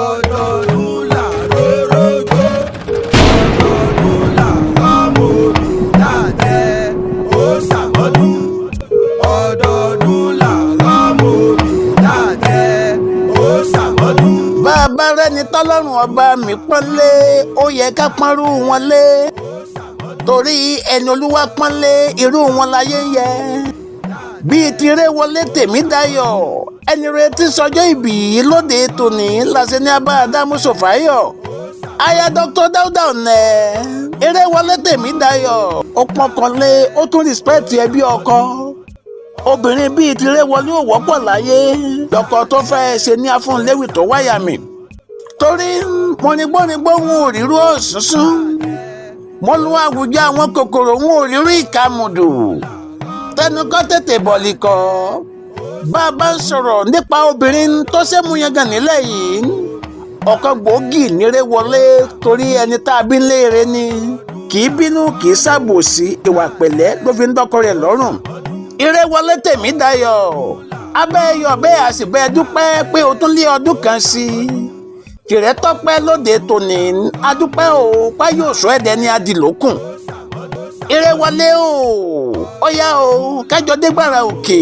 ọdọọdún là rórógbó ọdọọdún là ọmọ òbí dáadẹ́ ó ṣàmọ́dún ọdọọdún là ọmọ òbí dáadẹ́ ó ṣàmọ́dún. bá a bá rẹ́ni tọ́lọ́run ọba mi pọ́nlé ó yẹ ká pọ́nrú wọn lé torí ẹni olúwa pọ́nlé irú wọn láyé yẹ bíi tiré wọlé Temidayo ẹni retí sọjọ́ ìbí lóde tòní láṣẹ ní abá Ádámù Sòfáyọ̀ aya Dr. Dáúdà ọ̀nẹ́ eré wọlé Temidayo ó pọ́nkànlé ó tún rìspẹ́ẹ̀tì ẹbí ọkọ obìnrin bíi tiré wọlé ò wọ́pọ̀ láyé lọ́kọ tó fẹ́ ṣe ní afúnléwì tó wáyà mi torí mọ̀nìgbọ́nìgbọ́ wọn ò rírú òṣùṣùn mo lu àwùjọ àwọn kòkòrò wọn ò rírú ìkàmùdù tẹnukọ́ tètè bọ̀lì kọ́ bá a bá ń sọ̀rọ̀ nípa obìnrin tó ṣe mú yangàn nílẹ̀ yìí ọ̀kan gbòógì nírè wọlé torí ẹni tá a bí léèrè ni kì í bínú kì í ṣàbòsí ìwà pẹ̀lẹ́ ló fi ń dọ́kọ rẹ̀ lọ́rùn Irè wọlé Temidayo abẹ́yọ̀ bẹ́ẹ̀ àṣìbẹ́ dúpẹ́ pé o tún lé ọdún kan sí i tìrẹ tọpẹ́ lóde tòní adúpẹ́ o páyọ̀ sọ ẹ̀dẹ̀ ní adìlókùn Irè wọlé o ó yá o kájọ dégbàrà òkè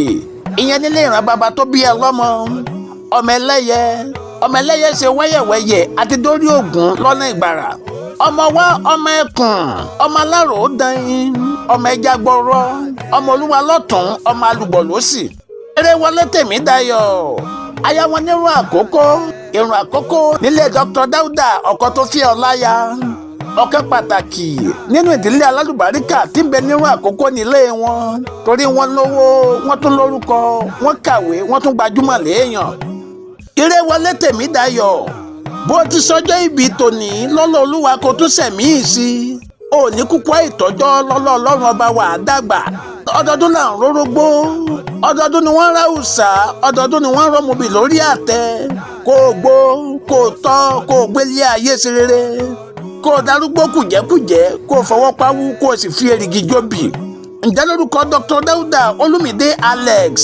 ìyẹn nílé ìran bàbá tó bí ẹ lọ́mọ ọmọ ẹlẹ́yẹ ṣe wẹ́yẹ̀wẹ́yẹ̀ àti dórí ògùn lọ́nà Ìgbàrà ọmọ wa ọmọ ẹkùn ọmọ alárò ó dán ọmọ ẹja gbọrọ ọmọ olúwa lọ́tún ọmọ alùbọ̀ lósì Irè wọlé Temidayo aya wọn nírun àkókó irun àkókó nílé Dr. Dáúdà ọkọ tó fi ọláya ọ̀kan pàtàkì nínú ìdílé alálùbáríkà tí ń bẹ nírun àkókó nílé wọn torí wọn lówó wọn tún lórúkọ wọn kàwé wọn tún gbajúmọ̀ léèyàn Irè wọlé Temidayo bó ti sọjọ́ ìbí tòní lọ́lọ́ olúwa kò tún sẹ̀mí sí i ò ní kúkú ìtọ́jọ́ lọ́lọ́ ọlọ́run ọba wà á dàgbà ọdọọdún là ń rórógbó ọdọọdún ni wọ́n ń ráùsà ọdọọdún ni wọ́n ń rọ́mọbì lórí àtẹ kó o gbó kó o tọ́ kó o gbélé ayé sí rere kó o darúgbó kùjẹ́kùjẹ́ kó o fọwọ́ pawú kó o sì fi èrìgì jóbì ǹjẹ́ lórúkọ Dr. Dáúdà Olúmídé Alex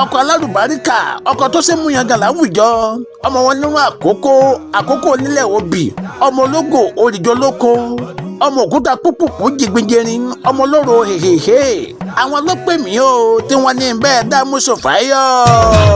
ọkọ alálùbáríkà ọkọ tó ṣe mú yangàn láwùjọ ọmọ wọn nínú àkókò onílẹ̀ òbí ọmọ ológo òrìjọ lóko ọmọ òkúta púpùpù jìgbìnjẹrin ọmọ olóró hèhèhè àwọn ló pè mí o tí wọ́n ní bẹ́ẹ̀ Ádámù Sòfáyọ̀.